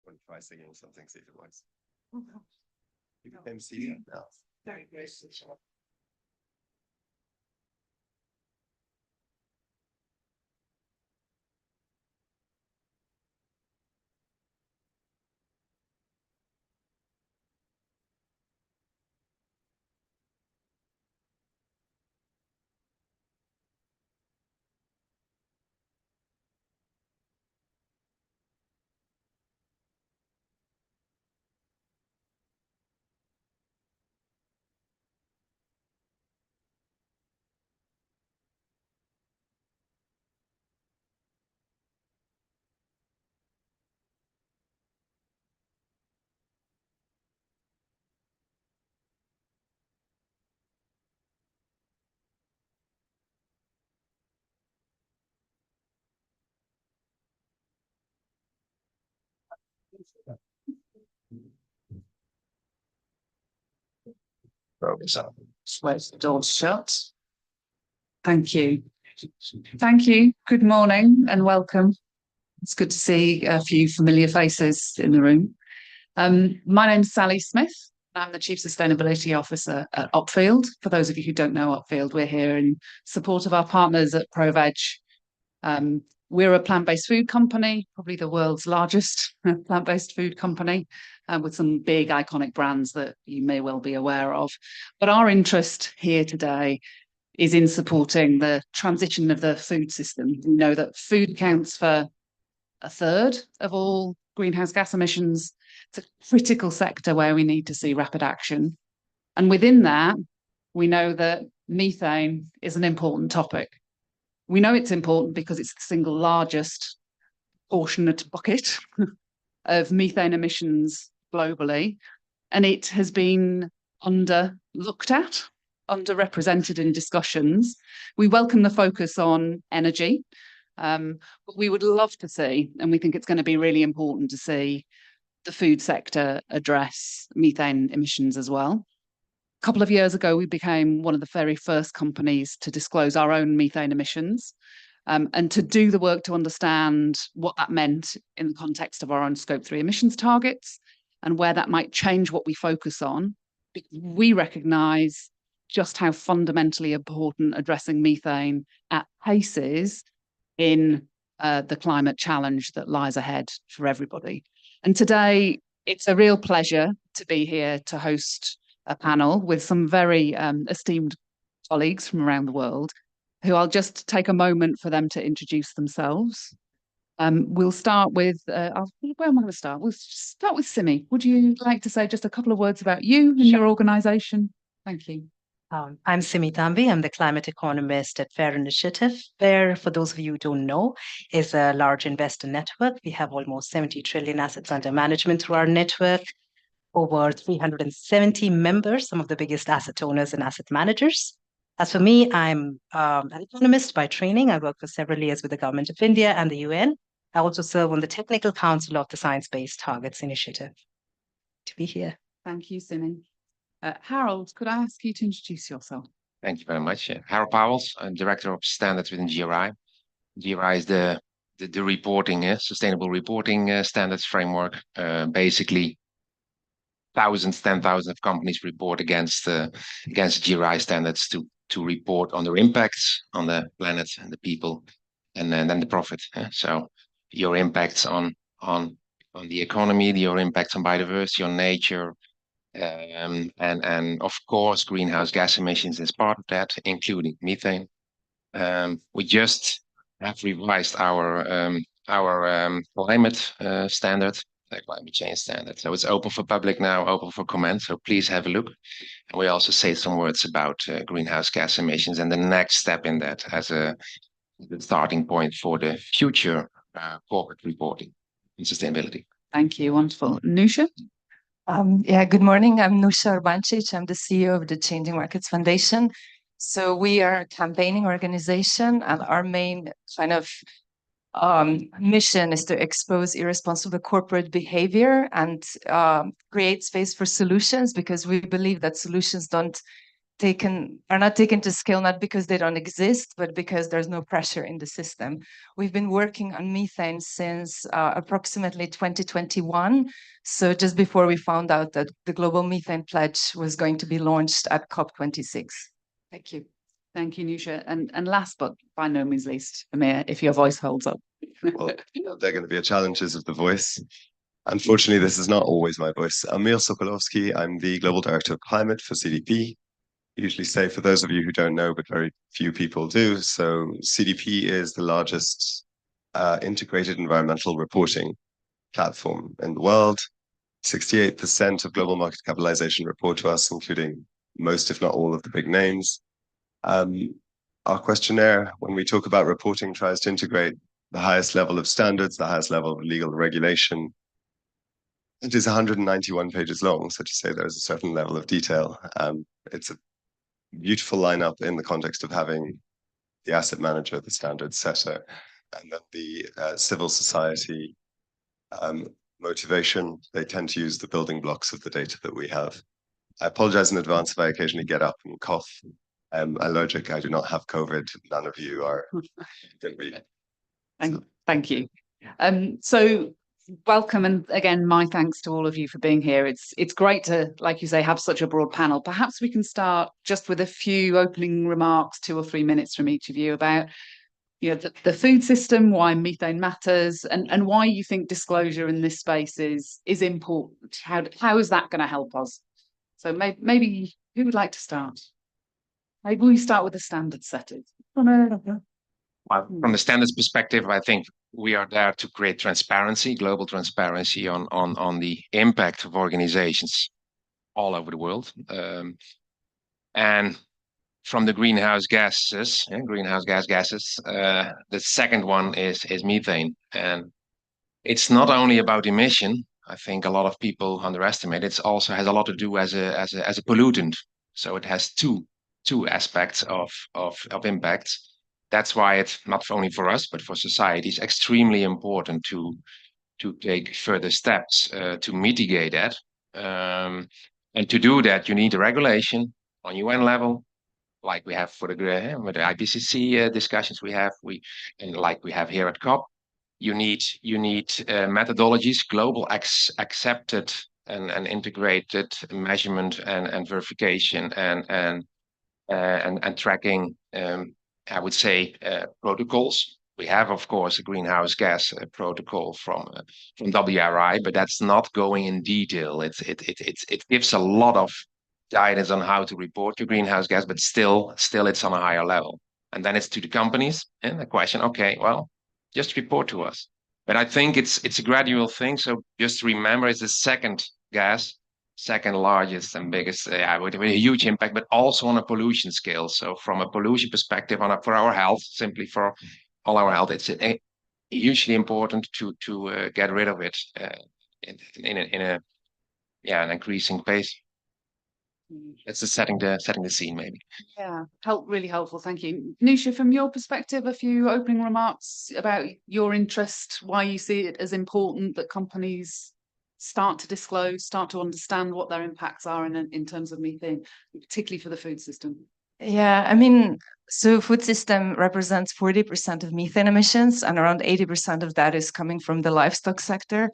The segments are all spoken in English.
Want to try singing something, see if it works. You became senior now. Very gracious. Sweat the doors shut. Thank you. Thank you. Good morning and welcome. It's good to see a few familiar faces in the room. My name's Sally Smith. I'm the Chief Sustainability Officer at Opfield. For those of you who don't know Opfield, we're here in support of our partners at ProVeg. We're a plant-based food company, probably the world's largest plant-based food company, with some big iconic brands that you may well be aware of. But our interest here today is in supporting the transition of the food system. We know that food accounts for a third of all greenhouse gas emissions. It's a critical sector where we need to see rapid action. And within that, we know that methane is an important topic. We know it's important because it's the single largest proportionate bucket of methane emissions globally, and it has been underlooked at, underrepresented in discussions. We welcome the focus on energy, but we would love to see, and we think it's going to be really important to see, the food sector address methane emissions as well. A couple of years ago, we became one of the very first companies to disclose our own methane emissions, and to do the work to understand what that meant in the context of our own Scope 3 emissions targets and where that might change what we focus on. We recognise just how fundamentally important addressing methane at pace is in the climate challenge that lies ahead for everybody. And today, it's a real pleasure to be here to host a panel with some very esteemed colleagues from around the world, who I'll just take a moment for them to introduce themselves. We'll start with, where am I going to start? We'll start with Simi. Would you like to say just a couple of words about you and your organisation? Thank you. I'm Simi Tambi. I'm the climate economist at FAIR Initiative. FAIR, for those of you who don't know, is a large investor network. We have almost 70 trillion assets under management through our network, over 370 members, some of the biggest asset owners and asset managers. As for me, I'm an economist by training. I worked for several years with the Government of India and the UN. I also serve on the Technical Council of the Science Based Targets Initiative. To be here. Thank you, Simi. Harold, could I ask you to introduce yourself? Thank you very much. Harold Powels, I'm Director of Standards within GRI. GRI is the reporting, sustainable reporting standards framework. Basically, tens of thousands of companies report against GRI standards to report on their impacts on the planet and the people, and then the profit. So your impacts on the economy, your impacts on biodiversity, on nature, and of course greenhouse gas emissions is part of that, including methane. We just have revised our climate standard, climate change standard. So it's open for public now, open for comment. So please have a look. And we also say some words about greenhouse gas emissions and the next step in that as the starting point for the future corporate reporting and sustainability. Thank you. Wonderful. Nusha? Good morning. I'm Nusha Urbancic. I'm the CEO of the Changing Markets Foundation. So we are a campaigning organization, and our main kind of mission is to expose irresponsible corporate behavior and create space for solutions, because we believe that solutions don't not taken to scale, not because they don't exist, but because there's no pressure in the system. We've been working on methane since approximately 2021. So just before we found out that the Global Methane Pledge was going to be launched at COP26. Thank you. Thank you, Nusha. And last but by no means least, Amir, if your voice holds up. Well, they're going to be a challenges of the voice. Unfortunately, this is not always my voice. Emil Sokolovsky, I'm the Global Director of Climate for CDP. Usually say for those of you who don't know, but very few people do. So CDP is the largest integrated environmental reporting platform in the world. 68% of global market capitalization report to us, including most, if not all, of the big names. Our questionnaire, when we talk about reporting, tries to integrate the highest level of standards, the highest level of legal regulation. It is 191 pages long, so to say there's a certain level of detail. It's a beautiful lineup in the context of having the asset manager, the standard setter, and then the civil society motivation. They tend to use the building blocks of the data that we have. I apologize in advance if I occasionally get up and cough. I'm allergic. I do not have COVID. None of you are going to be. Thank you. So welcome, and again, my thanks to all of you for being here. It's great to, like you say, have such a broad panel. Perhaps we can start just with a few opening remarks, 2 or 3 minutes from each of you about the food system, why methane matters, and why you think disclosure in this space is important. How is that going to help us? So maybe who would like to start? Maybe we start with the standard setters. Well, from the standards perspective, I think we are there to create transparency, global transparency on the impact of organizations all over the world. And from the greenhouse gases, the second one is methane. And it's not only about emission. I think a lot of people underestimate. It also has a lot to do as a pollutant. So it has two aspects of impact. That's why it's not only for us, but for society, it's extremely important to take further steps to mitigate that. And to do that, you need a regulation on UN level, like we have for with the IPCC discussions and like we have here at COP. You need methodologies, global accepted and integrated measurement and verification and tracking. I would say protocols. We have, of course, a greenhouse gas protocol from WRI, but that's not going in detail. It gives a lot of guidance on how to report your greenhouse gas, but still it's on a higher level. And then it's to the companies and the question, okay, well, just report to us. But I think it's a gradual thing. So just remember, it's the second largest and biggest, with a huge impact, but also on a pollution scale. So from a pollution perspective, for our health, simply for all our health, it's hugely important to get rid of it in an increasing pace. It's just setting the scene, maybe. Yeah, really helpful. Thank you. Nusha, from your perspective, a few opening remarks about your interest, why you see it as important that companies start to disclose, start to understand what their impacts are in terms of methane, particularly for the food system. Yeah, I mean, so food system represents 40% of methane emissions, and around 80% of that is coming from the livestock sector.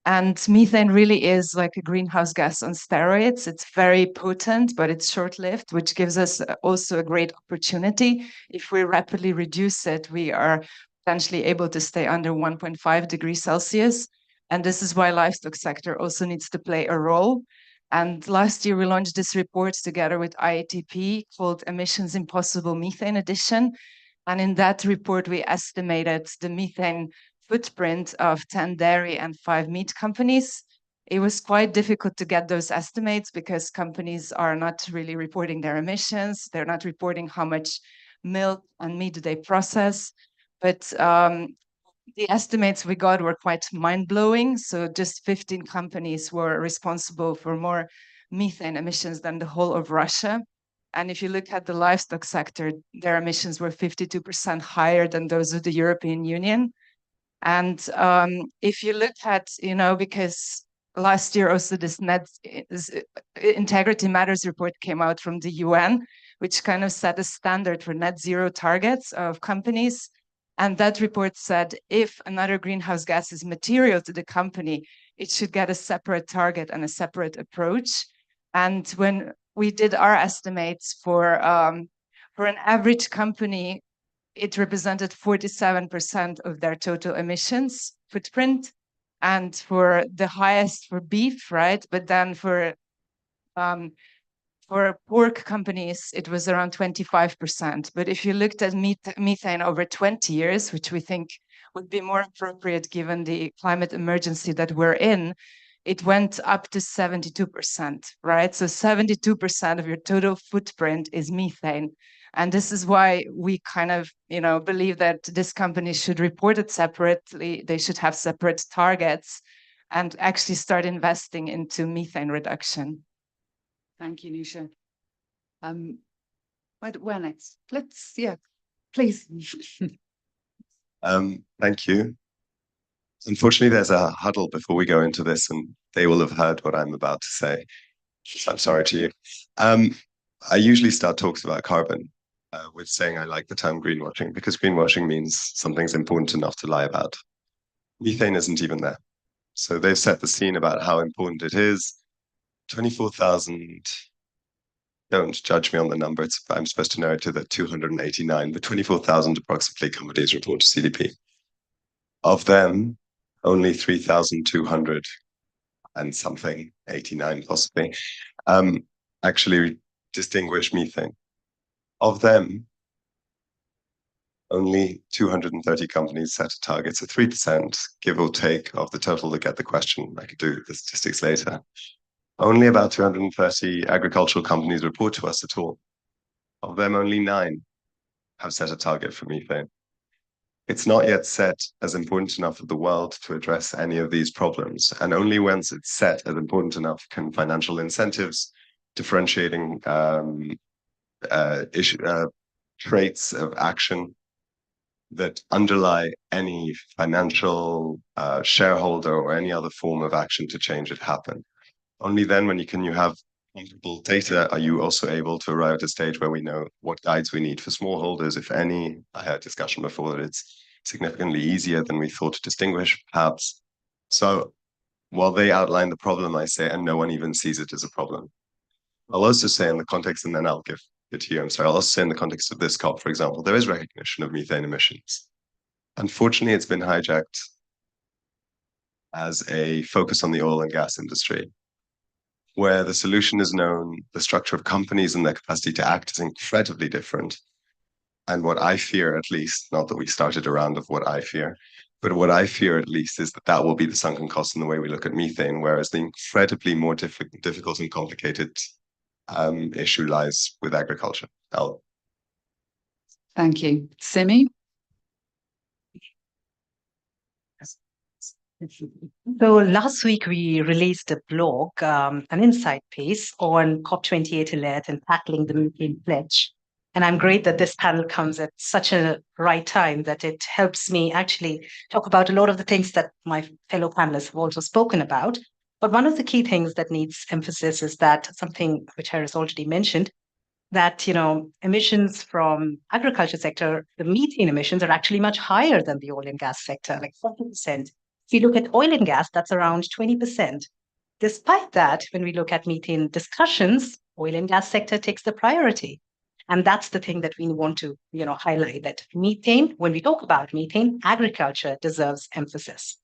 And methane really is like a greenhouse gas on steroids. It's very potent, but it's short-lived, which gives us also a great opportunity. If we rapidly reduce it, we are potentially able to stay under 1.5 degrees Celsius. And this is why livestock sector also needs to play a role. And last year, we launched this report together with IATP called Emissions Impossible Methane Edition. And in that report, we estimated the methane footprint of 10 dairy and 5 meat companies. It was quite difficult to get those estimates because companies are not really reporting their emissions. They're not reporting how much milk and meat they process. But the estimates we got were quite mind-blowing. So just 15 companies were responsible for more methane emissions than the whole of Russia. And if you look at the livestock sector, their emissions were 52% higher than those of the European Union. And if you look at, because last year also this Integrity Matters report came out from the UN, which kind of set a standard for net zero targets of companies. And that report said if another greenhouse gas is material to the company, it should get a separate target and a separate approach. And when we did our estimates for an average company, it represented 47% of their total emissions footprint. And for the highest for beef, right? But then for pork companies, it was around 25%. But if you looked at methane over 20 years, which we think would be more appropriate given the climate emergency that we're in, it went up to 72%, right? So 72% of your total footprint is methane. And this is why we kind of, believe that this company should report it separately. They should have separate targets and actually start investing into methane reduction. Thank you, Nusha. Where next? Please. Thank you. Unfortunately, there's a huddle before we go into this, and they will have heard what I'm about to say. So I'm sorry to you. I usually start talks about carbon with saying I like the term greenwashing, because greenwashing means something's important enough to lie about. Methane isn't even there. So they've set the scene about how important it is. 24,000, don't judge me on the number, I'm supposed to know it to the 289, but 24,000 approximately companies report to CDP. Of them, only 3,200 and something, 89 possibly, actually distinguish methane. Of them, only 230 companies set a target, so 3%, give or take, of the total that get the question. I could do the statistics later. Only about 230 agricultural companies report to us at all. Of them, only 9 have set a target for methane. It's not yet set as important enough for the world to address any of these problems. And only once it's set as important enough can financial incentives, differentiating traits of action that underlie any financial shareholder or any other form of action to change it happen. Only then, when you have comparable data, are you also able to arrive at a stage where we know what guides we need for smallholders, if any. I had a discussion before that it's significantly easier than we thought to distinguish, perhaps. So while they outline the problem, I say, and no one even sees it as a problem. I'll also say in the context, and then I'll give it to you, I'm sorry, I'll also say in the context of this COP, for example, there is recognition of methane emissions. Unfortunately, it's been hijacked as a focus on the oil and gas industry, where the solution is known, the structure of companies and their capacity to act is incredibly different. And what I fear, at least, not that we started a round of what I fear, but what I fear at least is that that will be the sunken cost in the way we look at methane, whereas the incredibly more difficult and complicated issue lies with agriculture. Thank you. Simi? So last week we released a blog, an insight piece on COP28 alert and tackling the methane pledge. And I'm great that this panel comes at such a right time that it helps me actually talk about a lot of the things that my fellow panelists have also spoken about. But one of the key things that needs emphasis is that something which Harris already mentioned, that emissions from agriculture sector, the methane emissions are actually much higher than the oil and gas sector, like 40%. If you look at oil and gas, that's around 20%. Despite that, when we look at methane discussions, oil and gas sector takes the priority. And that's the thing that we want to highlight, that methane, when we talk about methane, agriculture deserves emphasis.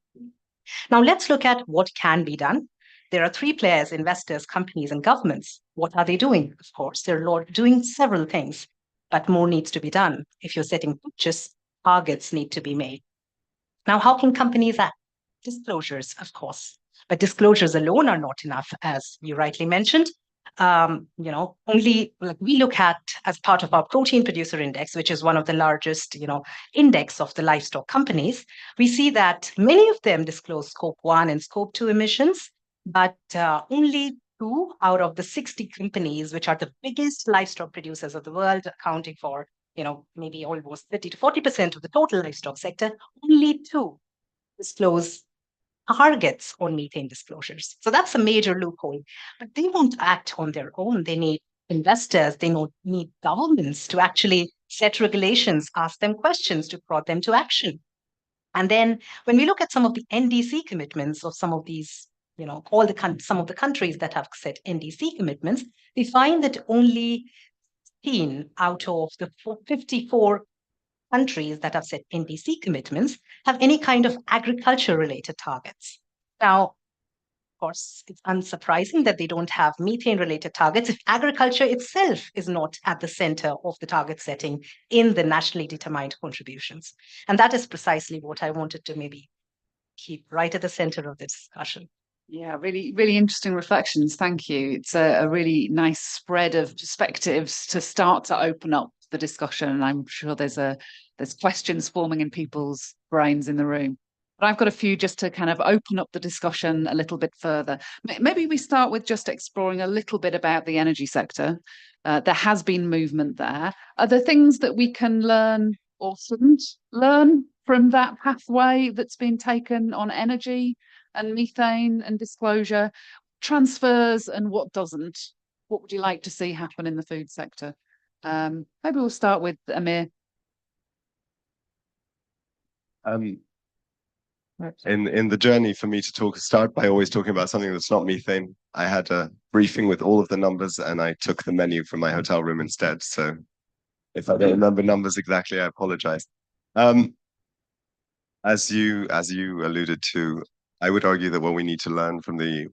Now let's look at what can be done. There are 3 players: investors, companies, and governments. What are they doing? Of course, they're doing several things, but more needs to be done. If you're setting pledges, targets need to be made. Now, how can companies act? Disclosures, of course, but disclosures alone are not enough, as you rightly mentioned. Only like we look at as part of our protein producer index, which is one of the largest, index of the livestock companies, we see that many of them disclose scope 1 and scope 2 emissions, but only 2 out of the 60 companies, which are the biggest livestock producers of the world, accounting for, maybe almost 30 to 40% of the total livestock sector, only 2 disclose targets on methane disclosures. So that's a major loophole. But they won't act on their own. They need investors, they need governments to actually set regulations, ask them questions to prod them to action. And then when we look at some of the NDC commitments of some of these, some of the countries that have set NDC commitments, we find that only 15 out of the 54 countries that have set NDC commitments have any kind of agriculture-related targets. Now, of course, it's unsurprising that they don't have methane-related targets if agriculture itself is not at the center of the target setting in the nationally determined contributions. And that is precisely what I wanted to maybe keep right at the center of the discussion. Yeah, really, really interesting reflections. Thank you. It's a really nice spread of perspectives to start to open up the discussion. And I'm sure there's questions forming in people's brains in the room. But I've got a few just to kind of open up the discussion a little bit further. Maybe we start with just exploring a little bit about the energy sector. There has been movement there. Are there things that we can learn or shouldn't learn from that pathway that's been taken on energy and methane and disclosure, transfers and what doesn't? What would you like to see happen in the food sector? Maybe we'll start with Amir. In the journey for me to start by always talking about something that's not methane. I had a briefing with all of the numbers and I took the menu from my hotel room instead. So if I don't remember numbers exactly, I apologize. As you alluded to, I would argue that what we need to learn from the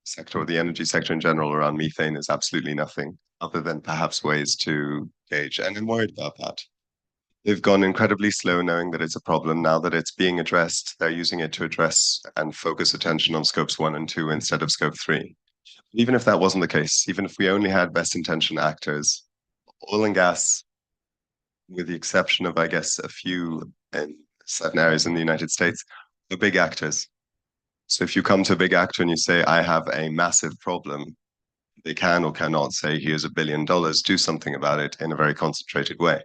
sector or the energy sector in general around methane is absolutely nothing other than perhaps ways to gauge. And I'm worried about that. They've gone incredibly slow knowing that it's a problem. Now that it's being addressed, they're using it to address and focus attention on scopes 1 and 2 instead of scope 3. Even if that wasn't the case, even if we only had best intention actors, oil and gas, with the exception of, I guess, a few in certain areas in the United States, are big actors. So if you come to a big actor and you say, I have a massive problem, they can or cannot say, here's $1 billion, do something about it in a very concentrated way.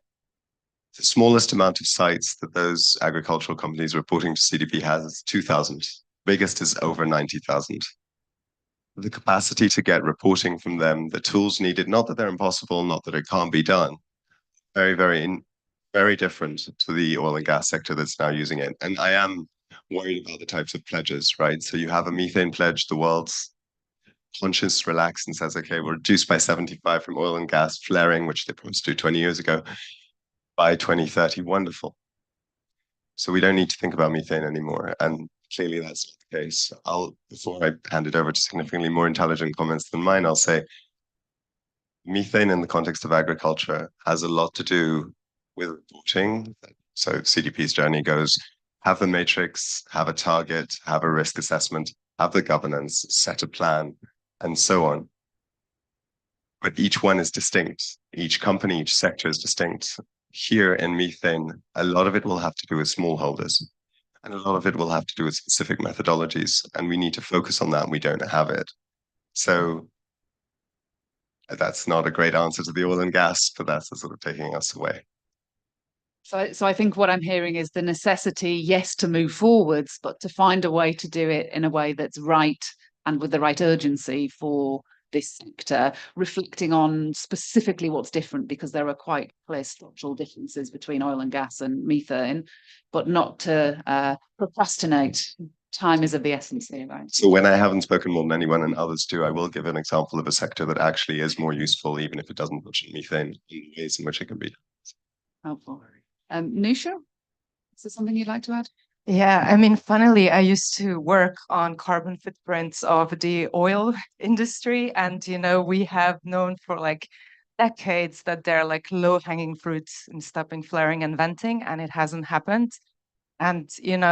The smallest amount of sites that those agricultural companies reporting to CDP has is 2,000. Biggest is over 90,000. The capacity to get reporting from them, the tools needed, not that they're impossible, not that it can't be done, very, very different to the oil and gas sector that's now using it. And I am worried about the types of pledges, right? So you have a methane pledge, the world's conscious relaxed and says, okay, we're reduced by 75 from oil and gas flaring, which they promised to do 20 years ago, by 2030. Wonderful. So we don't need to think about methane anymore. And clearly that's not the case. Before I hand it over to significantly more intelligent comments than mine, I'll say methane in the context of agriculture has a lot to do with reporting. So CDP's journey goes, have the matrix, have a target, have a risk assessment, have the governance, set a plan, and so on. But each one is distinct. Each company, each sector is distinct. Here in methane, a lot of it will have to do with smallholders, and a lot of it will have to do with specific methodologies, and we need to focus on that, and we don't have it. So that's not a great answer to the oil and gas, but that's the sort of taking us away. So I think what I'm hearing is the necessity, yes, to move forwards, but to find a way to do it in a way that's right and with the right urgency for this sector, reflecting on specifically what's different, because there are quite clear structural differences between oil and gas and methane, but not to procrastinate. Time is of the essence here, right? So when I haven't spoken more than anyone and others do, I will give an example of a sector that actually is more useful, even if it doesn't touch methane, in ways in which it can be helpful. Nusha, is there something you'd like to add? Yeah, I mean, funnily, I used to work on carbon footprints of the oil industry. And, we have known for like decades that there are like low-hanging fruits in stopping flaring and venting, and it hasn't happened. And,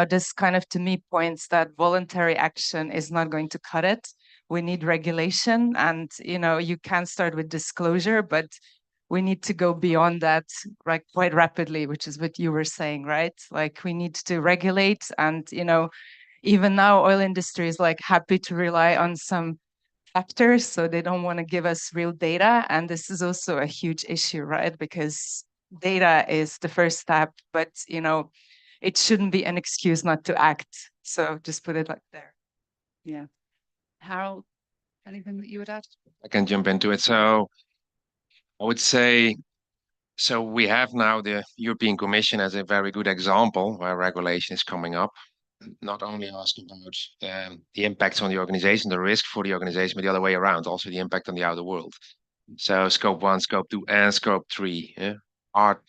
this kind of, to me, points that voluntary action is not going to cut it. We need regulation. And, you can start with disclosure, but we need to go beyond that, like, quite rapidly, which is what you were saying, right? Like, we need to regulate. And, even now oil industry is like happy to rely on some factors, so they don't want to give us real data. And this is also a huge issue, right? Because data is the first step, but, it shouldn't be an excuse not to act. So just put it like there. Yeah. Harold, anything that you would add? I can jump into it. So I would say, so we have now the European Commission as a very good example where regulation is coming up. Not only asking about the impacts on the organization, the risk for the organization, but the other way around, also the impact on the outer world. So scope 1, scope 2, and scope 3 are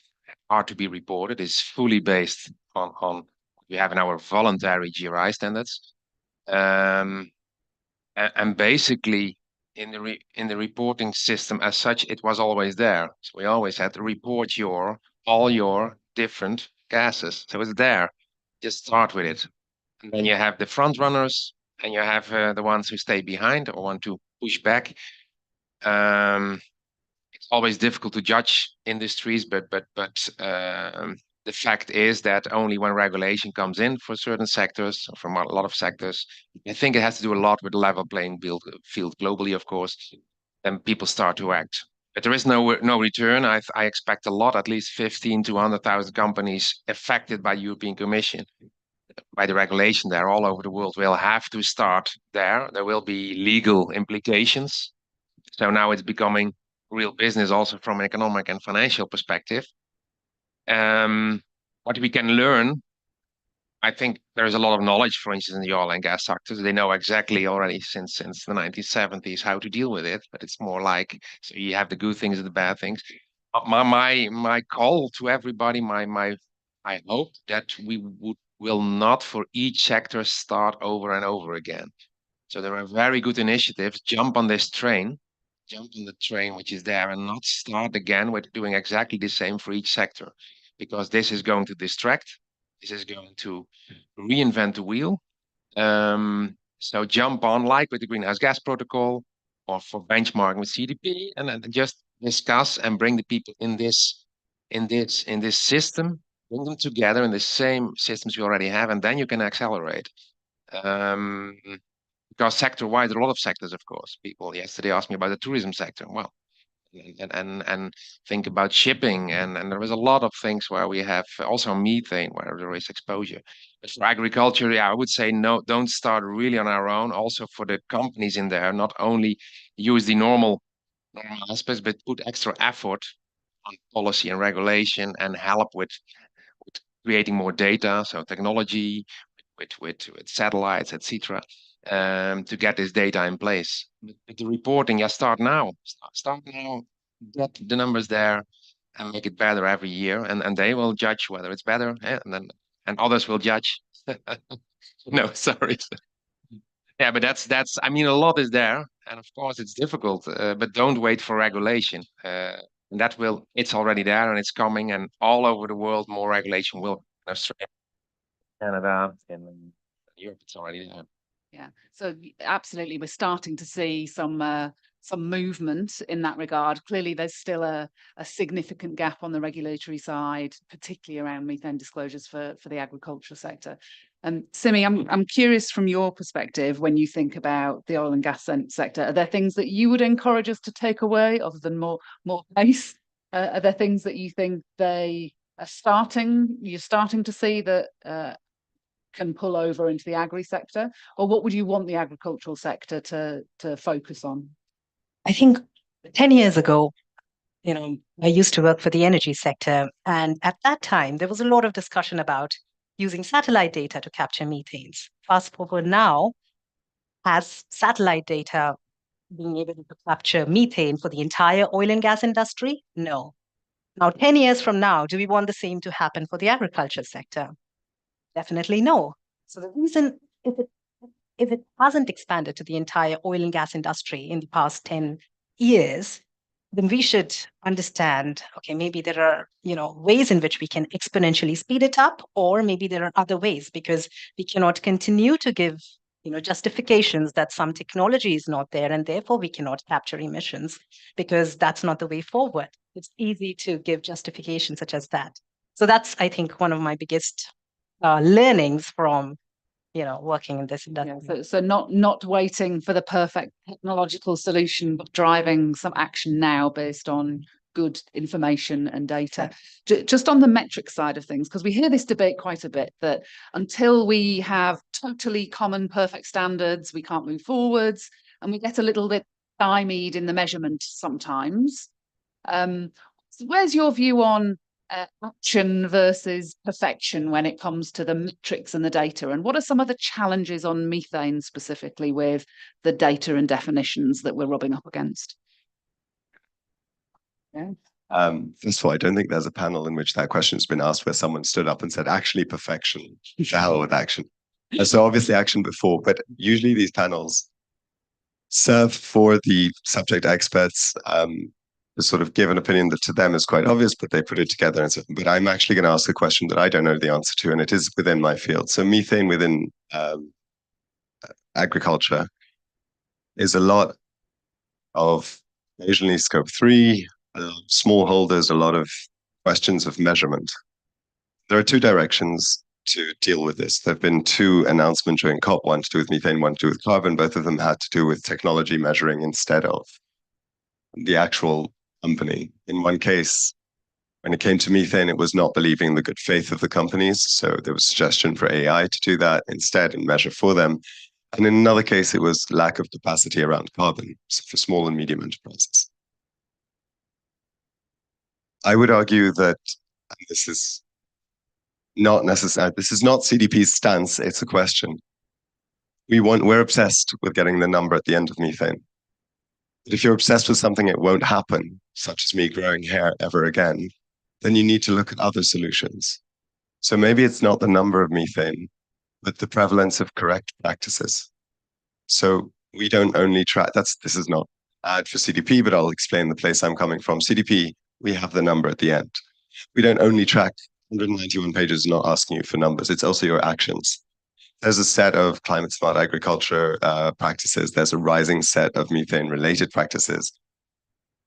to be reported. Is fully based on we have in our voluntary GRI standards. And basically in the reporting system as such, it was always there. So we always had to report all your different gases. So it's there. Just start with it. And then you have the front runners, and you have the ones who stay behind or want to push back. It's always difficult to judge industries, but the fact is that only when regulation comes in for certain sectors, from a lot of sectors, I think it has to do a lot with the level playing field globally, of course, then people start to act. But there is no return. I expect a lot, at least 15 to 100,000 companies affected by the European Commission, by the regulation there all over the world, will have to start there. There will be legal implications. So now it's becoming real business also from an economic and financial perspective. What we can learn, I think there's a lot of knowledge, for instance, in the oil and gas sectors. They know exactly already since the 1970s how to deal with it, but it's more like, so you have the good things and the bad things. My call to everybody, I hope that we will not for each sector start over and over again. So there are very good initiatives. Jump on this train, which is there, and not start again with doing exactly the same for each sector, because this is going to distract. This is going to reinvent the wheel. So jump on, like with the greenhouse gas protocol, or for benchmarking with CDP, and then just discuss and bring the people in this system, bring them together in the same systems we already have, and then you can accelerate. Because sector-wise, there are a lot of sectors, of course. People yesterday asked me about the tourism sector. Well, and think about shipping, and there is a lot of things where we have also methane, where there is exposure. But for agriculture, yeah, I would say no, don't start really on our own. Also for the companies in there, not only use the normal aspects, but put extra effort on policy and regulation and help with creating more data, so technology, with satellites, etc., to get this data in place. But the reporting, yeah, start now. Start now. Get the numbers there and make it better every year, and they will judge whether it's better, and others will judge. No, sorry. Yeah, but that's. I mean, a lot is there, and of course it's difficult. But don't wait for regulation. And that will. It's already there, and it's coming, and all over the world, more regulation will. Australia, Canada, and Europe, it's already there. Yeah, so absolutely, we're starting to see some movement in that regard. Clearly, there's still a significant gap on the regulatory side, particularly around methane disclosures for the agricultural sector. And Simi, I'm curious from your perspective, when you think about the oil and gas sector, are there things that you would encourage us to take away other than more pace? Are there things that you think you're starting to see that can pull over into the agri sector, or what would you want the agricultural sector to focus on? I think 10 years ago, I used to work for the energy sector, and at that time there was a lot of discussion about using satellite data to capture methanes. Fast forward now, has satellite data being able to capture methane for the entire oil and gas industry? No. Now, 10 years from now, do we want the same to happen for the agriculture sector? Definitely no. So the reason, if it hasn't expanded to the entire oil and gas industry in the past 10 years, then we should understand, okay, maybe there are, ways in which we can exponentially speed it up, or maybe there are other ways, because we cannot continue to give, justifications that some technology is not there and therefore we cannot capture emissions, because that's not the way forward. It's easy to give justifications such as that. So that's, I think, one of my biggest learnings from working in this industry. Yeah, so not waiting for the perfect technological solution, but driving some action now based on good information and data. Just on the metric side of things, because we hear this debate quite a bit, that until we have totally common perfect standards, we can't move forwards, and we get a little bit stymied in the measurement sometimes. Where's your view on action versus perfection when it comes to the metrics and the data? And what are some of the challenges on methane specifically with the data and definitions that we're rubbing up against? Yeah. First of all, I don't think there's a panel in which that question has been asked where someone stood up and said, actually, perfection, the hell with action. So obviously action before, but usually these panels serve for the subject experts to sort of give an opinion that to them is quite obvious, but they put it together and say, but I'm actually going to ask a question that I don't know the answer to, and it is within my field. So methane within agriculture is a lot of occasionally scope 3, a lot of smallholders, a lot of questions of measurement. There are two directions to deal with this. There have been two announcements during COP, one to do with methane, one to do with carbon. Both of them had to do with technology measuring instead of the actual company. In one case, when it came to methane, it was not believing the good faith of the companies. So there was suggestion for AI to do that instead and measure for them. And in another case, it was lack of capacity around carbon, so for small and medium enterprises. I would argue that, and this is not necessary, this is not CDP's stance, it's a question. We're obsessed with getting the number at the end of methane. But if you're obsessed with something it won't happen, such as me growing hair ever again, then you need to look at other solutions. So maybe it's not the number of methane, but the prevalence of correct practices. So we don't only track, this is not ad for CDP, but I'll explain the place I'm coming from. CDP, we have the number at the end. We don't only track 191 pages, not asking you for numbers, it's also your actions. There's a set of climate smart agriculture practices. There's a rising set of methane related practices.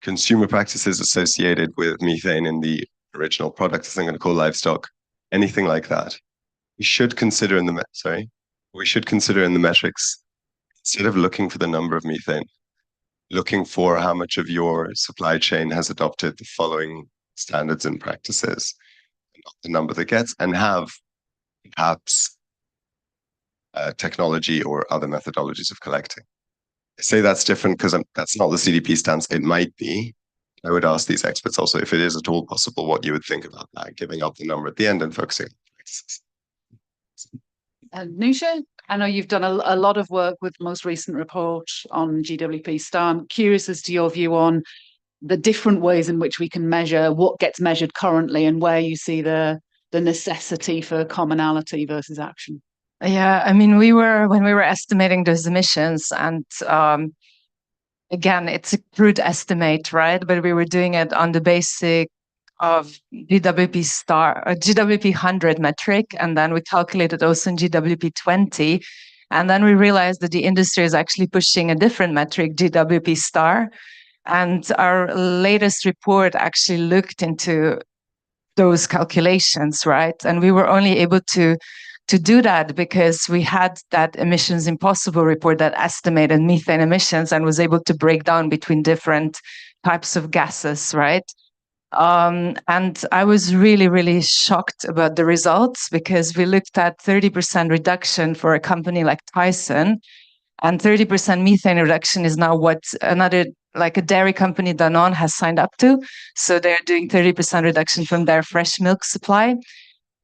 Consumer practices associated with methane in the original product, as I'm going to call livestock, anything like that. We should consider in the metrics, instead of looking for the number of methane, looking for how much of your supply chain has adopted the following standards and practices, not the number that gets, and have perhaps technology or other methodologies of collecting. I say that's different because that's not the CDP stance. It might be. I would ask these experts also, if it is at all possible, what you would think about that, giving up the number at the end and focusing on practices. Nusha, I know you've done a lot of work with the most recent report on GWP star. I'm curious as to your view on the different ways in which we can measure what gets measured currently and where you see the necessity for commonality versus action. Yeah, I mean, when we were estimating those emissions, and again, it's a crude estimate, right? But we were doing it on the basic of GWP star, GWP 100 metric, and then we calculated also in GWP 20, and then we realized that the industry is actually pushing a different metric, GWP star, and our latest report actually looked into those calculations, right? And we were only able to do that because we had that Emissions Impossible report that estimated methane emissions and was able to break down between different types of gases, right? And I was really, really shocked about the results because we looked at 30% reduction for a company like Tyson, and 30% methane reduction is now what another, like a dairy company, Danone, has signed up to. So they're doing 30% reduction from their fresh milk supply.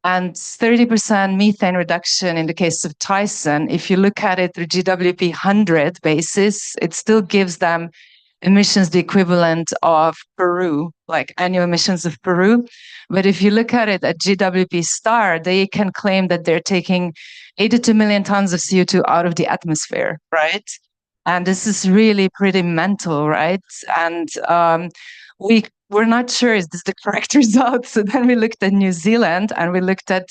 And 30% methane reduction in the case of Tyson, if you look at it through GWP 100 basis, it still gives them emissions the equivalent of Peru, like annual emissions of Peru. But if you look at it at GWP star, they can claim that they're taking 82 million tons of CO2 out of the atmosphere, right? And this is really pretty mental, right? And we're not sure is this the correct result. So then we looked at New Zealand and we looked at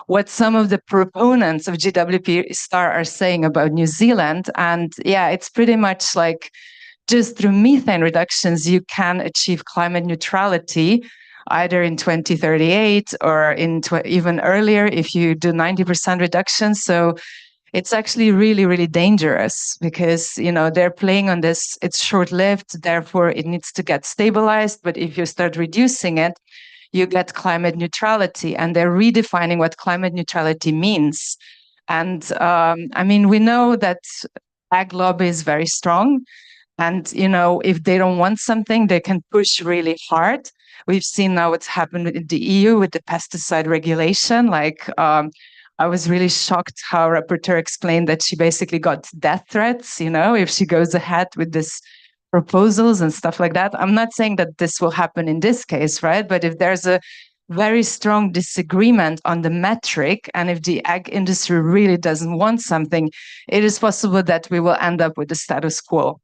what some of the proponents of GWP star are saying about New Zealand. And yeah, it's pretty much like just through methane reductions, you can achieve climate neutrality either in 2038 or in even earlier if you do 90% reduction. So it's actually really, really dangerous because, you know, they're playing on this, it's short-lived, therefore it needs to get stabilized. But if you start reducing it, you get climate neutrality, and they're redefining what climate neutrality means. And I mean, we know that ag lobby is very strong. And, you know, if they don't want something, they can push really hard. We've seen now what's happened in the EU with the pesticide regulation. Like, I was really shocked how rapporteur explained that she basically got death threats, you know, if she goes ahead with this proposals and stuff like that. I'm not saying that this will happen in this case, right? But if there's a very strong disagreement on the metric, and if the ag industry really doesn't want something, it is possible that we will end up with the status quo.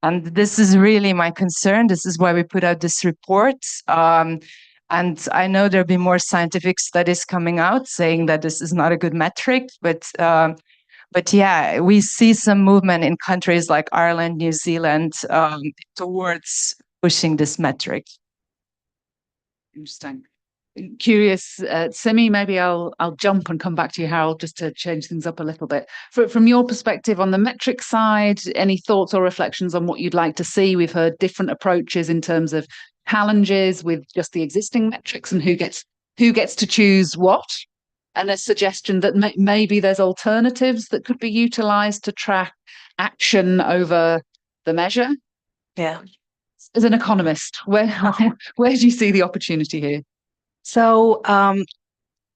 And this is really my concern. This is why we put out this report. And I know there'll be more scientific studies coming out saying that this is not a good metric, but yeah, we see some movement in countries like Ireland, New Zealand, towards pushing this metric. Interesting. Curious, Simi, maybe I'll jump and come back to you, Harold, just to change things up a little bit. From your perspective on the metric side, any thoughts or reflections on what you'd like to see? We've heard different approaches in terms of challenges with just the existing metrics and who gets to choose what, and a suggestion that maybe there's alternatives that could be utilised to track action over the measure. Yeah. As an economist, where do you see the opportunity here? So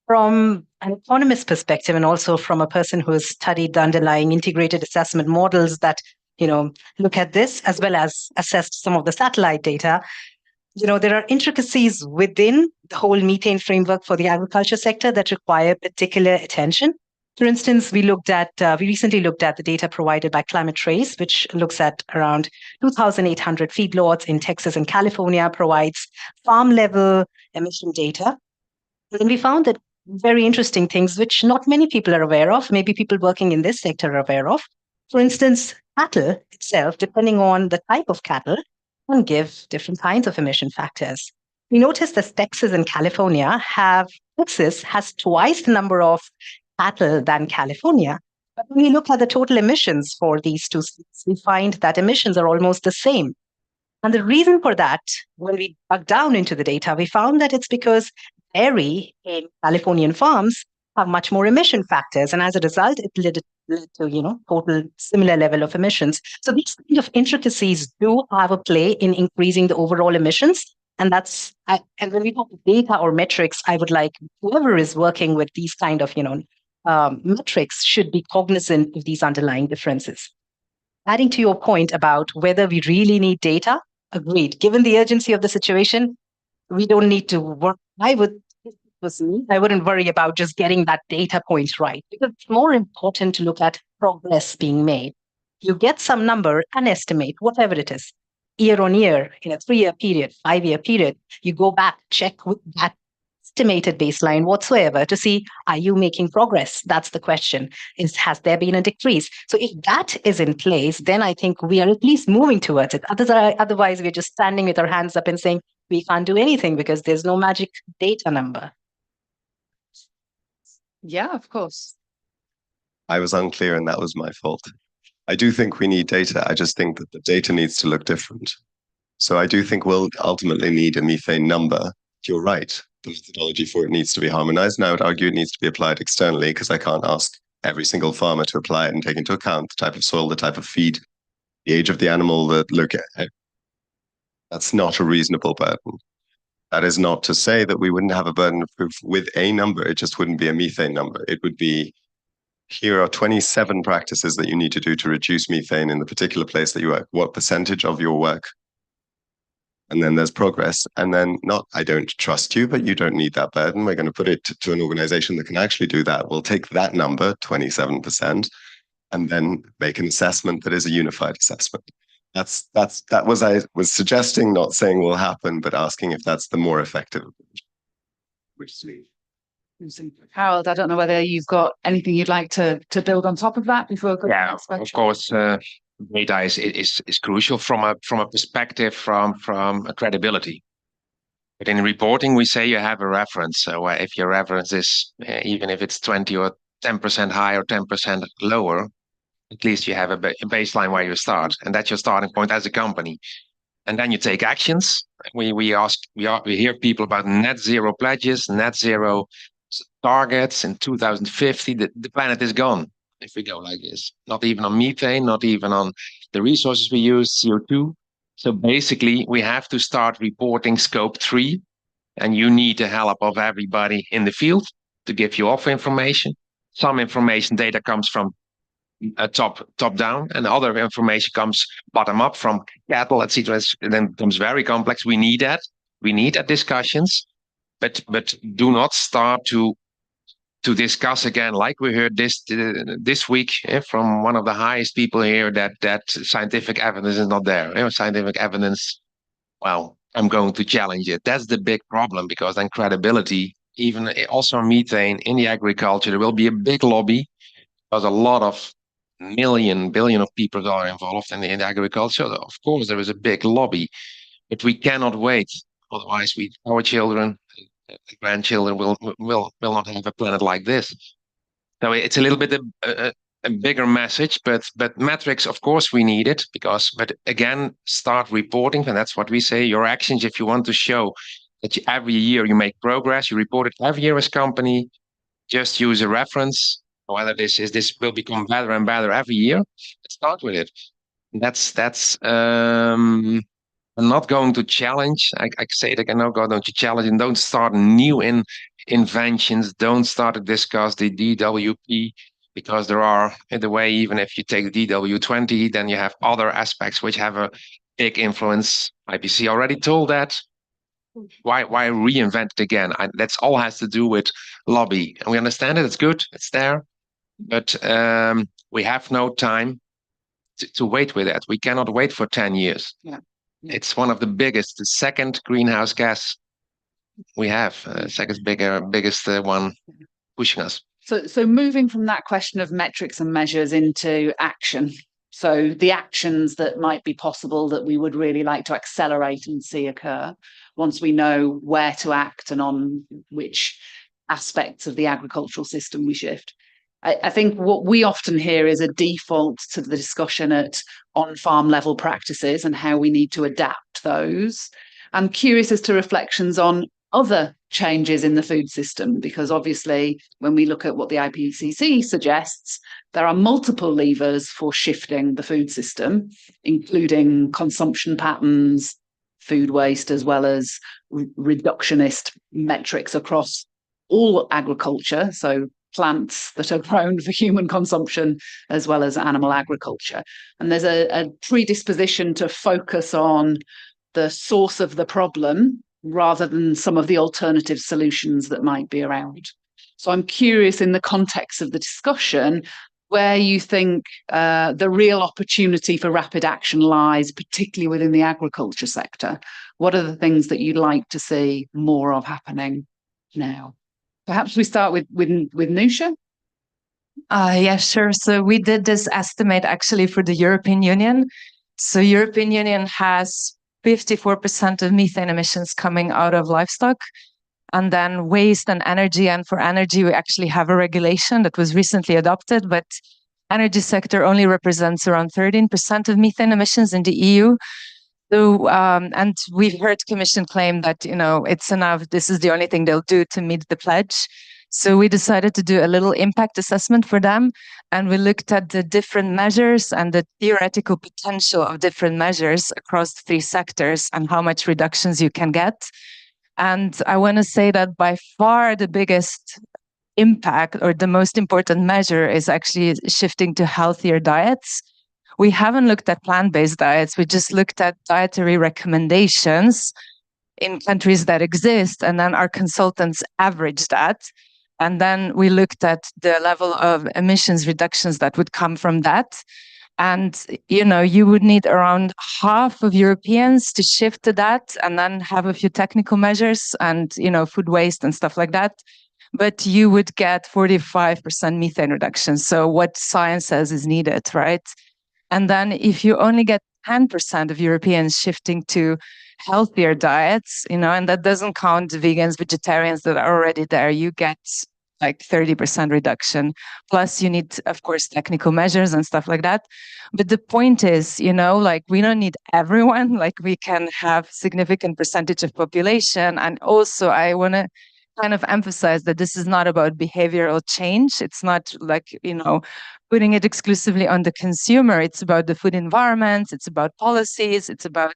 from an economist perspective, and also from a person who has studied the underlying integrated assessment models that, you know, look at this as well as assessed some of the satellite data, you know, there are intricacies within the whole methane framework for the agriculture sector that require particular attention. For instance, we recently looked at the data provided by Climate Trace, which looks at around 2,800 feedlots in Texas and California, provides farm level emission data. And we found that very interesting things, which not many people are aware of, maybe people working in this sector are aware of. For instance, cattle itself, depending on the type of cattle, can give different kinds of emission factors. We noticed that Texas and California Texas has twice the number of cattle than California. But when we look at the total emissions for these two states, we find that emissions are almost the same. And the reason for that, when we dug down into the data, we found that it's because dairy in Californian farms have much more emission factors. And as a result, it led to, you know, total similar level of emissions. So these kind of intricacies do have a play in increasing the overall emissions. And and when we talk data or metrics, I would like whoever is working with these kind of, you know, metrics should be cognizant of these underlying differences. Adding to your point about whether we really need data, agreed. Given the urgency of the situation, we don't need to work. I wouldn't worry about just getting that data point right, because it's more important to look at progress being made. You get some number and estimate, whatever it is, year on year, in a 3-year period, 5-year period, you go back, check with that estimated baseline whatsoever to see, are you making progress? That's the question. Has there been a decrease? So if that is in place, then I think we are at least moving towards it. Otherwise, we're just standing with our hands up and saying, we can't do anything because there's no magic data number. Yeah, of course. I was unclear and that was my fault. I do think we need data. I just think that the data needs to look different. So I do think we'll ultimately need a methane number. You're right. The methodology for it needs to be harmonized. And I would argue it needs to be applied externally, because I can't ask every single farmer to apply it and take into account the type of soil, the type of feed, the age of the animal, that's not a reasonable burden. That is not to say that we wouldn't have a burden of proof with a number. It just wouldn't be a methane number. It would be, here are 27 practices that you need to do to reduce methane in the particular place that you work. What percentage of your work? And then there's progress. And then not, I don't trust you, but you don't need that burden. We're going to put it to an organization that can actually do that. We'll take that number, 27%, and then make an assessment that is a unified assessment. That was I was suggesting, not saying will happen, but asking if that's the more effective. Harold, I don't know whether you've got anything you'd like to build on top of that before. Yeah, of course. Data is crucial from a perspective from a credibility. But in reporting, we say you have a reference. So if your reference is, even if it's 20 or 10% higher, 10% lower, at least you have a baseline where you start, and that's your starting point as a company. And then you take actions. We hear people about net zero pledges, net zero targets in 2050. The planet is gone if we go like this. Not even on methane, not even on the resources we use, CO2. So basically, we have to start reporting scope 3, and you need the help of everybody in the field to give you off information. Some information data comes from top down, and other information comes bottom up from cattle, etc. It then becomes very complex. We need that. We need that discussions, but do not start to discuss again, like we heard this week from one of the highest people here, that scientific evidence is not there. Scientific evidence. Well, I'm going to challenge it. That's the big problem, because then credibility, even also methane in the agriculture, there will be a big lobby, because a lot of billion of people are involved in the agriculture. Of course, there is a big lobby, but we cannot wait. Otherwise, our children, grandchildren will not have a planet like this. So it's a little bit a bigger message, but metrics, of course, we need it, but again, start reporting, and that's what we say. Your actions, if you want to show that every year you make progress, you report it every year as company. Just use a reference. Whether this will become better and better every year, let's start with it. I'm not going to challenge. I say that I'm not going to challenge, and don't start new inventions. Don't start to discuss the DWP, because there are, in the way, even if you take the DW20, then you have other aspects which have a big influence. IPC already told that. Why reinvent it again? That's all has to do with lobby, and we understand it. It's good. It's there. But we have no time to wait with that. We cannot wait for 10 years. Yeah. It's one of the biggest, the second greenhouse gas we have, biggest one pushing us. So moving from that question of metrics and measures into action. So the actions that might be possible that we would really like to accelerate and see occur once we know where to act and on which aspects of the agricultural system we shift. I think what we often hear is a default to the discussion at on-farm level practices and how we need to adapt those. I'm curious as to reflections on other changes in the food system, because obviously when we look at what the IPCC suggests, there are multiple levers for shifting the food system, including consumption patterns, food waste, as well as reductionist metrics across all agriculture. So plants that are grown for human consumption, as well as animal agriculture. And there's a predisposition to focus on the source of the problem rather than some of the alternative solutions that might be around. So I'm curious, in the context of the discussion, where you think the real opportunity for rapid action lies, particularly within the agriculture sector. What are the things that you'd like to see more of happening now? Perhaps we start with Nusha. Yeah, sure. So we did this estimate actually for the European Union. So European Union has 54% of methane emissions coming out of livestock, and then waste and energy. And for energy, we actually have a regulation that was recently adopted, but energy sector only represents around 13% of methane emissions in the EU. So, and we've heard Commission claim that, it's enough. This is the only thing they'll do to meet the pledge. So we decided to do a little impact assessment for them. And we looked at the different measures and the theoretical potential of different measures across the 3 sectors and how much reductions you can get. And I want to say that by far the biggest impact, or the most important measure, is actually shifting to healthier diets. We haven't looked at plant-based diets. We just looked at dietary recommendations in countries that exist, and then our consultants averaged that. And then we looked at the level of emissions reductions that would come from that. And, you would need around half of Europeans to shift to that, and then have a few technical measures and, food waste and stuff like that. But you would get 45% methane reduction. So what science says is needed, right? And then if you only get 10% of Europeans shifting to healthier diets, and that doesn't count vegans, vegetarians that are already there, you get like 30% reduction. Plus you need, of course, technical measures and stuff like that. But the point is, like we don't need everyone, like we can have significant percentage of population. And also I want to kind of emphasize that this is not about behavioral change. It's not like, putting it exclusively on the consumer. It's about the food environment. It's about policies. It's about,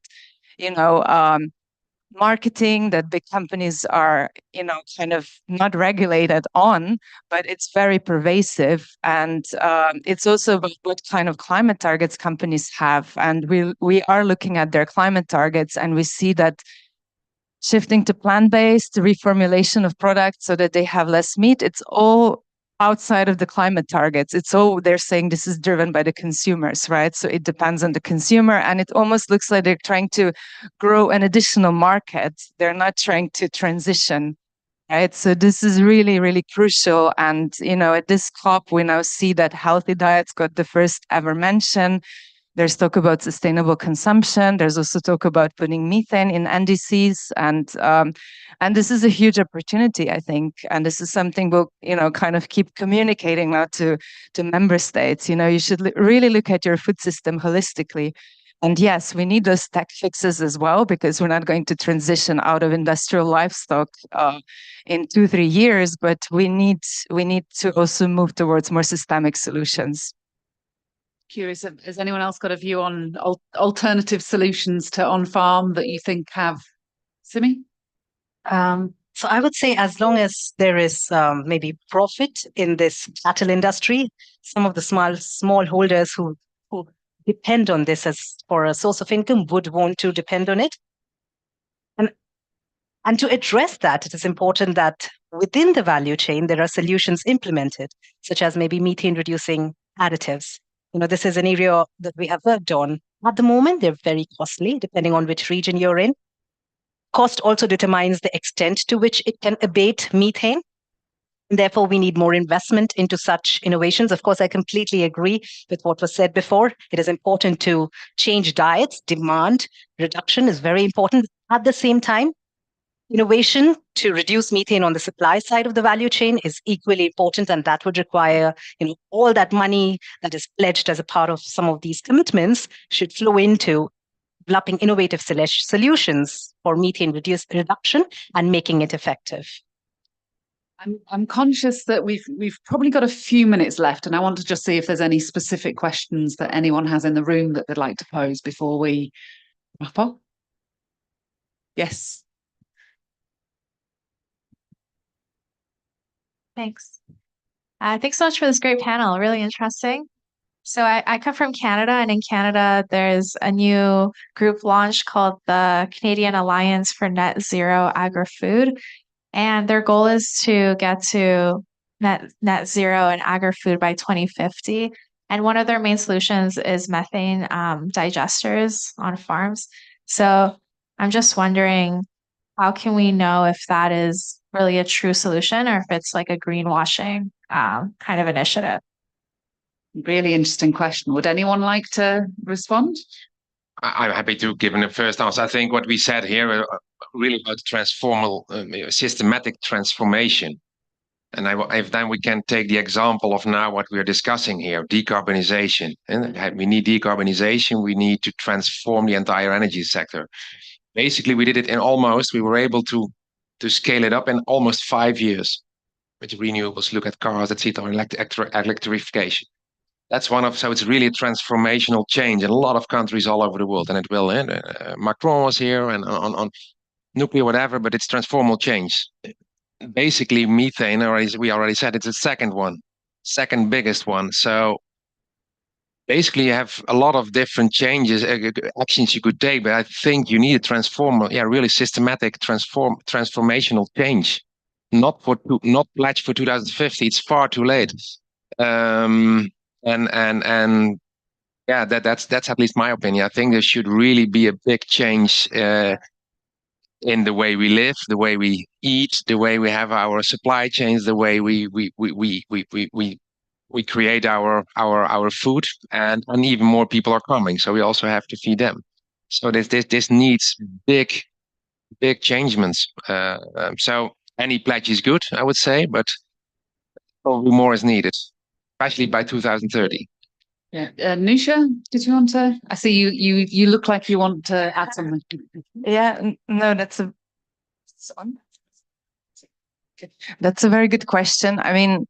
marketing that big companies are, kind of not regulated on, but it's very pervasive. And it's also about what kind of climate targets companies have. And we are looking at their climate targets, and we see that shifting to plant-based, reformulation of products so that they have less meat, it's all outside of the climate targets. It's all, they're saying this is driven by the consumers, right? So it depends on the consumer, and it almost looks like they're trying to grow an additional market. They're not trying to transition, right? So this is really, really crucial. And, at this COP, we now see that healthy diets got the first ever mention. There's talk about sustainable consumption. There's also talk about putting methane in NDCs, and this is a huge opportunity, I think. And this is something we'll, kind of keep communicating now to member states. You should really look at your food system holistically. And yes, we need those tech fixes as well, because we're not going to transition out of industrial livestock in 2-3 years. But we need to also move towards more systemic solutions. Curious, has anyone else got a view on alternative solutions to on-farm that you think have? Simi? So I would say, as long as there is maybe profit in this cattle industry, some of the small holders who depend on this as for a source of income would want to depend on it. And to address that, it is important that within the value chain, there are solutions implemented, such as maybe methane reducing additives. This is an area that we have worked on. At the moment, they're very costly, depending on which region you're in. Cost also determines the extent to which it can abate methane. Therefore, we need more investment into such innovations. Of course, I completely agree with what was said before. It is important to change diets. Demand reduction is very important. At the same time, innovation to reduce methane on the supply side of the value chain is equally important, and that would require, all that money that is pledged as a part of some of these commitments should flow into developing innovative solutions for methane reduction and making it effective. I'm conscious that we've probably got a few minutes left, and I want to just see if there's any specific questions that anyone has in the room that they'd like to pose before we wrap up. Yes. Thanks. Thanks so much for this great panel. Really interesting. So I come from Canada, and in Canada, there's a new group launched called the Canadian Alliance for Net Zero Agri-Food. And their goal is to get to net zero in agri-food by 2050. And one of their main solutions is methane digesters on farms. So I'm just wondering, how can we know if that is really a true solution or if it's like a greenwashing kind of initiative? Really interesting question. Would anyone like to respond? I'm happy to give the first answer. I think what we said here really about systematic transformation. And if then we can take the example of now what we're discussing here, decarbonization. And we need decarbonization. We need to transform the entire energy sector. Basically, we did it we were able to scale it up in almost 5 years with renewables, look at cars, etc., electrification. That's so it's really a transformational change in a lot of countries all over the world, and it will. Macron was here and on nuclear, whatever, but it's transformational change. Basically, methane, we already said, it's the second biggest one. So basically, you have a lot of different changes, actions you could take, but I think you need a really systematic transformational change. Not pledged for 2050. It's far too late. And yeah, that's at least my opinion. I think there should really be a big change in the way we live, the way we eat, the way we have our supply chains, the way we create our food, and even more people are coming, so we also have to feed them. So this needs big changements. So any pledge is good, I would say, but Probably more is needed, especially by 2030. Yeah. Nusha, did you want to? I see you look like you want to add something. Yeah, no, that's a very good question. I mean,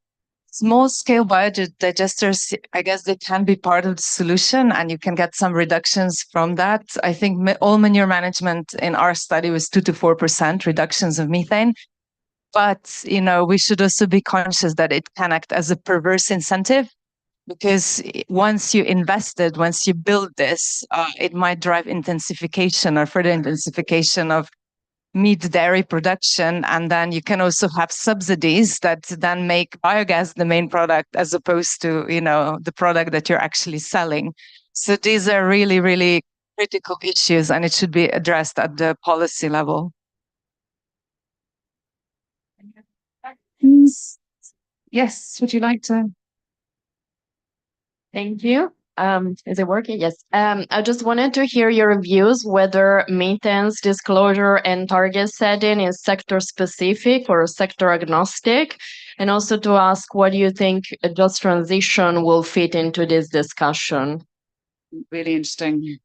small scale biodigesters, I guess they can be part of the solution and you can get some reductions from that. I think all manure management in our study was 2 to 4% reductions of methane. But, we should also be conscious that it can act as a perverse incentive because once you build this, it might drive intensification or further intensification of meat dairy production. And then you can also have subsidies that then make biogas the main product as opposed to, the product that you're actually selling. So these are really, really critical issues and it should be addressed at the policy level. Yes, would you like to? Thank you. Is it working? Yes. I just wanted to hear your views whether maintenance disclosure and target setting is sector specific or sector agnostic, and also to ask what do you think a just transition will fit into this discussion? Really interesting.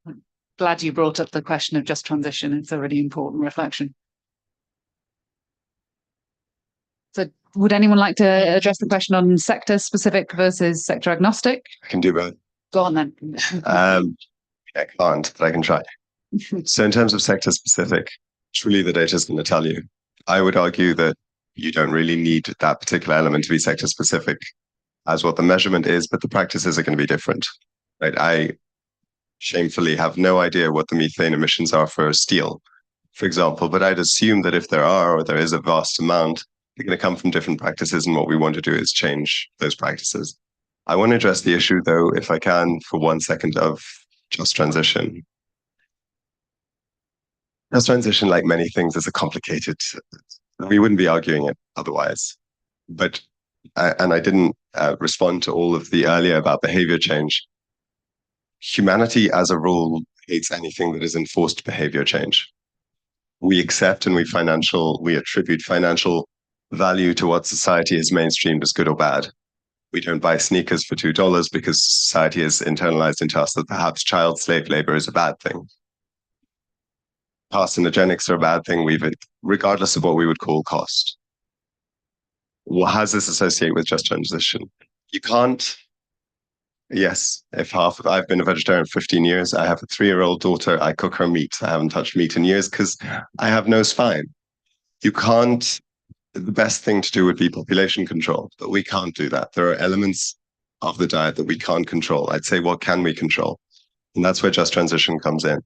Glad you brought up the question of just transition. It's a really important reflection. So would anyone like to address the question on sector specific versus sector agnostic? I can do both. Go on then. I can't, but I can try. So in terms of sector specific, truly the data is going to tell you. I would argue that you don't really need that particular element to be sector specific as what the measurement is, but the practices are going to be different. Right? I shamefully have no idea what the methane emissions are for steel, for example, but I'd assume that if there are or there is a vast amount, they're going to come from different practices, and what we want to do is change those practices. I want to address the issue, though, if I can, for 1 second, of just transition. Just transition, like many things, is a complicated. We wouldn't be arguing it otherwise. But I didn't respond to all of the earlier about behavior change. Humanity, as a rule, hates anything that is enforced behavior change. We accept and we attribute financial value to what society has mainstreamed as good or bad. We don't buy sneakers for $2 because society has internalized into us that perhaps child slave labor is a bad thing. Carcinogenics are a bad thing, regardless of what we would call cost. How does this associate with just transition? You can't. Yes, I've been a vegetarian for 15 years. I have a 3-year-old daughter. I cook her meat. I haven't touched meat in years because I have no spine. You can't. The best thing to do would be population control, but we can't do that. There are elements of the diet that we can't control. I'd say, what can we control? And that's where just transition comes in.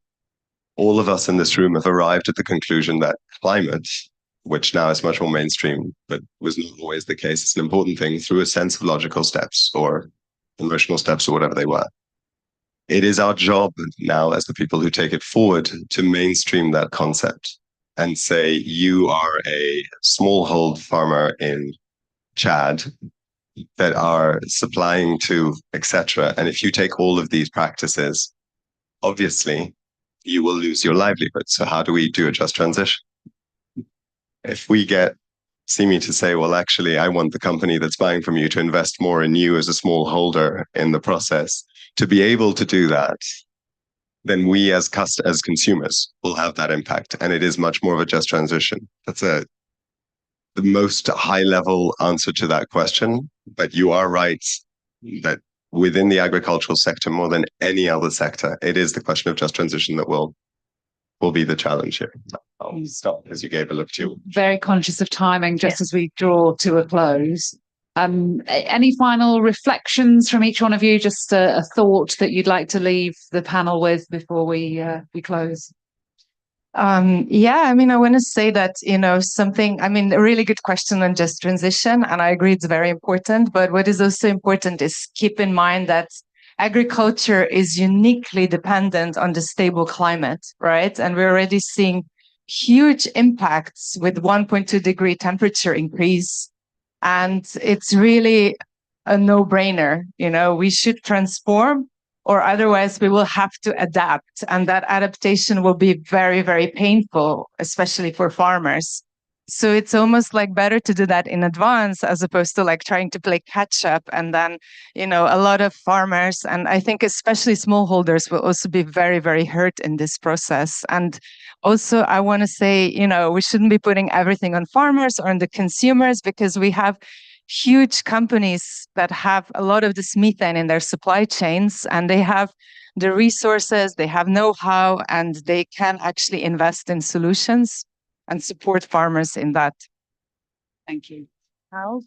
All of us in this room have arrived at the conclusion that climate, which now is much more mainstream, but was not always the case, it's an important thing through a sense of logical steps or emotional steps or whatever they were. It is our job now as the people who take it forward to mainstream that concept and say, you are a smallhold farmer in Chad that are supplying to, etc. And if you take all of these practices, obviously you will lose your livelihood. So how do we do a just transition? If we see me to say, well, actually, I want the company that's buying from you to invest more in you as a small holder in the process, to be able to do that, then we as consumers will have that impact. And it is much more of a just transition. That's the most high level answer to that question. But you are right that within the agricultural sector, more than any other sector, it is the question of just transition that will be the challenge here. I'll stop as you gave a look to you. Very conscious of timing, just as we draw to a close. Any final reflections from each one of you? Just a thought that you'd like to leave the panel with before we close? Yeah, I mean, I want to say that, a really good question on just transition, and I agree it's very important. But what is also important is keep in mind that agriculture is uniquely dependent on the stable climate, right? And we're already seeing huge impacts with 1.2 degree temperature increase. And it's really a no-brainer. We should transform, or otherwise we will have to adapt. And that adaptation will be very, very painful, especially for farmers. So it's almost like better to do that in advance as opposed to like trying to play catch up. And then, a lot of farmers, and I think especially smallholders, will also be very, very hurt in this process. And also, I want to say, we shouldn't be putting everything on farmers or on the consumers, because we have huge companies that have a lot of this methane in their supply chains, and they have the resources, they have know-how, and they can actually invest in solutions and support farmers in that. Thank you. Harold?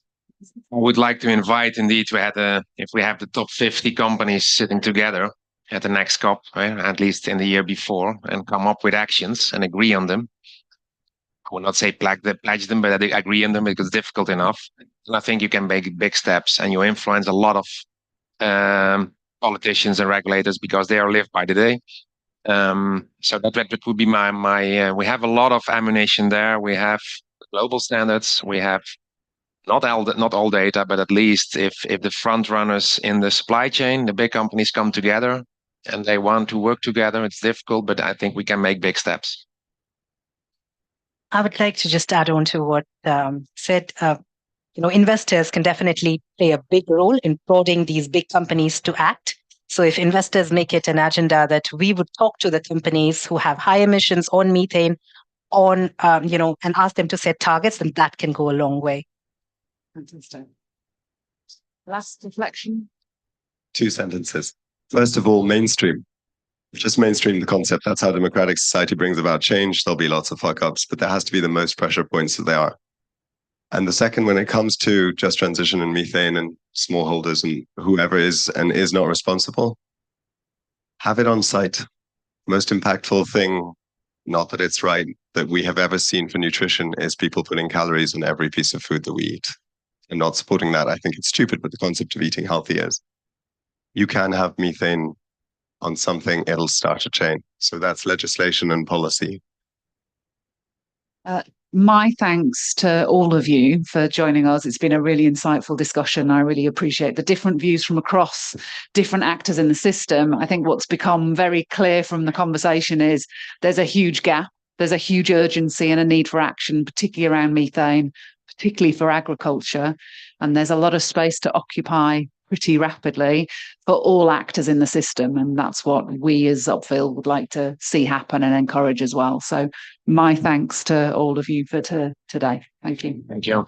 I would like to invite, indeed, if we have the top 50 companies sitting together at the next COP, right, at least in the year before, and come up with actions and agree on them. I will not say pledge them, but I agree on them because it's difficult enough. And I think you can make big steps, and you influence a lot of politicians and regulators because they are live by the day. So that would be my we have a lot of ammunition there. We have global standards. We have not all data, but at least if the front runners in the supply chain, the big companies, come together and they want to work together, it's difficult, but I think we can make big steps. I would like to just add on to what said. Investors can definitely play a big role in prodding these big companies to act. So if investors make it an agenda that we would talk to the companies who have high emissions on methane and ask them to set targets, then that can go a long way. Fantastic. Last reflection. 2 sentences. First of all, mainstream. Just mainstream the concept. That's how democratic society brings about change. There'll be lots of fuck ups, but there has to be the most pressure points that there are. And the second, when it comes to just transition and methane and smallholders and whoever is and is not responsible, have it on site. Most impactful thing, not that it's right, that we have ever seen for nutrition is people putting calories on every piece of food that we eat. I'm not supporting that. I think it's stupid, but the concept of eating healthy is. You can have methane on something, it'll start a chain. So that's legislation and policy. My thanks to all of you for joining us. It's been a really insightful discussion. I really appreciate the different views from across different actors in the system. I think what's become very clear from the conversation is there's a huge gap, there's a huge urgency and a need for action, particularly around methane, particularly for agriculture. And there's a lot of space to occupy pretty rapidly for all actors in the system. And that's what we as Upfield would like to see happen and encourage as well. So my thanks to all of you for today. Thank you. Thank you.